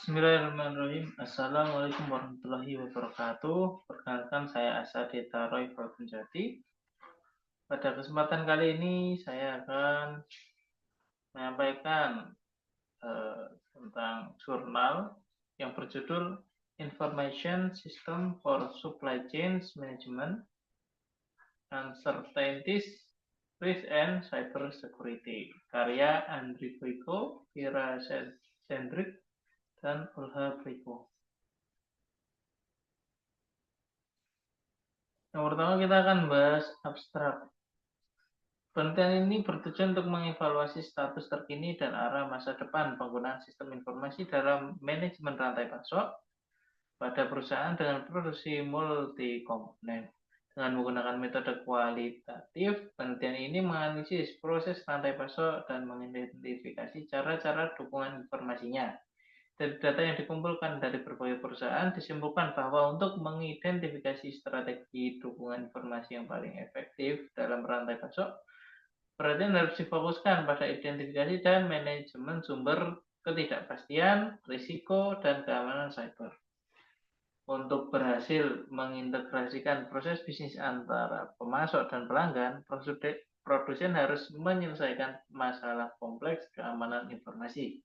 Bismillahirrahmanirrahim. Assalamualaikum warahmatullahi wabarakatuh. Perkenalkan, saya Asadeta Roy Falgunjati. Pada kesempatan kali ini saya akan menyampaikan tentang jurnal yang berjudul Information System for Supply Chain Management, Uncertainties, Risk and Cyber Security, karya Andri Boyko, Ira Sendrik, dan Ulha Briko. Yang pertama kita akan bahas abstrak. Penelitian ini bertujuan untuk mengevaluasi status terkini dan arah masa depan penggunaan sistem informasi dalam manajemen rantai pasok pada perusahaan dengan produksi multi komponen. Dengan menggunakan metode kualitatif, penelitian ini menganalisis proses rantai pasok dan mengidentifikasi cara-cara dukungan informasinya. Dari data yang dikumpulkan dari berbagai perusahaan, disimpulkan bahwa untuk mengidentifikasi strategi dukungan informasi yang paling efektif dalam rantai pasok, perhatian harus difokuskan pada identifikasi dan manajemen sumber ketidakpastian, risiko, dan keamanan cyber. Untuk berhasil mengintegrasikan proses bisnis antara pemasok dan pelanggan, produsen harus menyelesaikan masalah kompleks keamanan informasi.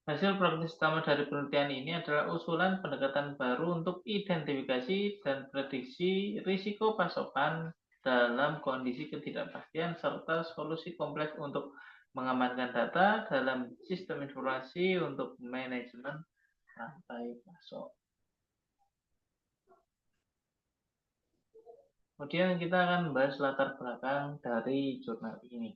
Hasil praktis utama dari penelitian ini adalah usulan pendekatan baru untuk identifikasi dan prediksi risiko pasokan dalam kondisi ketidakpastian serta solusi kompleks untuk mengamankan data dalam sistem informasi untuk manajemen rantai pasok. Kemudian kita akan membahas latar belakang dari jurnal ini.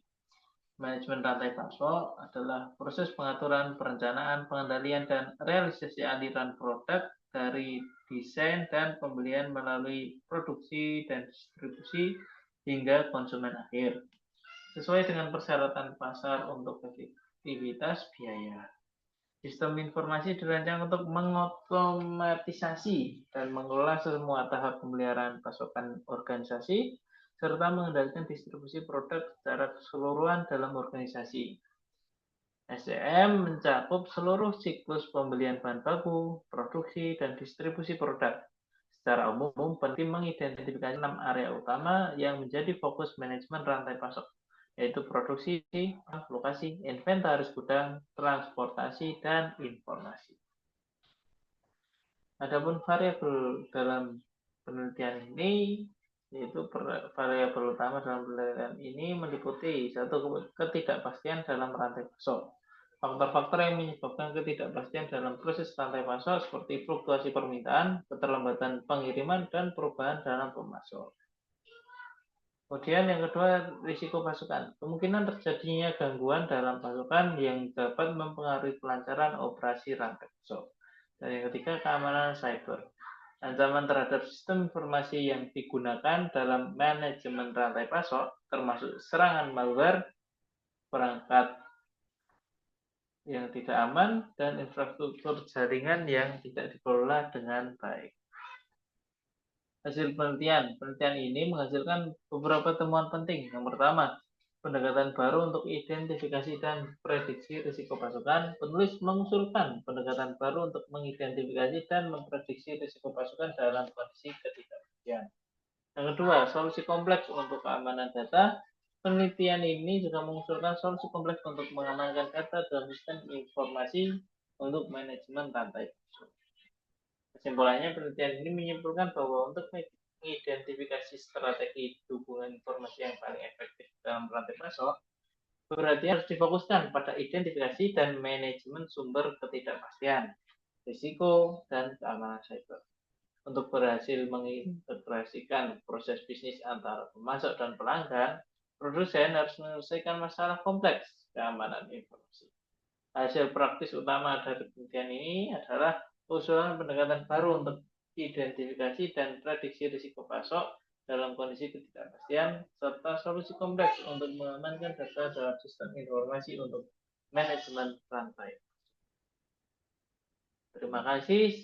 Manajemen rantai pasok adalah proses pengaturan, perencanaan, pengendalian, dan realisasi aliran produk dari desain dan pembelian melalui produksi dan distribusi hingga konsumen akhir, sesuai dengan persyaratan pasar untuk efektivitas biaya. Sistem informasi dirancang untuk mengotomatisasi dan mengelola semua tahap pemeliharaan pasokan organisasi, serta mengendalikan distribusi produk secara keseluruhan dalam organisasi. SCM mencakup seluruh siklus pembelian bahan baku, produksi, dan distribusi produk. Secara umum, penting mengidentifikasi 6 area utama yang menjadi fokus manajemen rantai pasok, yaitu produksi, lokasi, inventaris gudang, transportasi, dan informasi. Adapun variabel dalam penelitian ini, yaitu variabel utama dalam penelitian ini meliputi satu, ketidakpastian dalam rantai pasok. Faktor-faktor yang menyebabkan ketidakpastian dalam proses rantai pasok seperti fluktuasi permintaan, keterlambatan pengiriman, dan perubahan dalam pemasok. Kemudian yang kedua, risiko pasokan. Kemungkinan terjadinya gangguan dalam pasokan yang dapat mempengaruhi kelancaran operasi rantai pasok. Dan yang ketiga, keamanan cyber. Ancaman terhadap sistem informasi yang digunakan dalam manajemen rantai pasok, termasuk serangan malware, perangkat yang tidak aman, dan infrastruktur jaringan yang tidak dikelola dengan baik. Hasil penelitian ini menghasilkan beberapa temuan penting. Yang pertama, pendekatan baru untuk identifikasi dan prediksi risiko pasokan. Penulis mengusulkan pendekatan baru untuk mengidentifikasi dan memprediksi risiko pasokan dalam kondisi ketidakpastian. Yang kedua, solusi kompleks untuk keamanan data. Penelitian ini juga mengusulkan solusi kompleks untuk mengamankan data dalam sistem informasi untuk manajemen rantai pasok. Kesimpulannya, penelitian ini menyimpulkan bahwa untuk mengidentifikasi strategi dukungan informasi yang paling efektif dalam rantai pasok, perhatian harus difokuskan pada identifikasi dan manajemen sumber ketidakpastian, risiko, dan keamanan cyber. Untuk berhasil mengintegrasikan proses bisnis antara pemasok dan pelanggan, produsen harus menyelesaikan masalah kompleks keamanan informasi. Hasil praktis utama dari penelitian ini adalah usulan pendekatan baru untuk identifikasi dan prediksi risiko pasok dalam kondisi ketidakpastian, serta solusi kompleks untuk mengamankan data dalam sistem informasi untuk manajemen rantai. Terima kasih.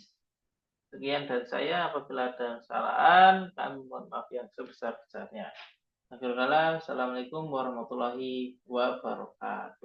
Sekian dari saya. Apabila ada kesalahan, kami mohon maaf yang sebesar-besarnya. Akhirul kalam, Assalamualaikum warahmatullahi wabarakatuh.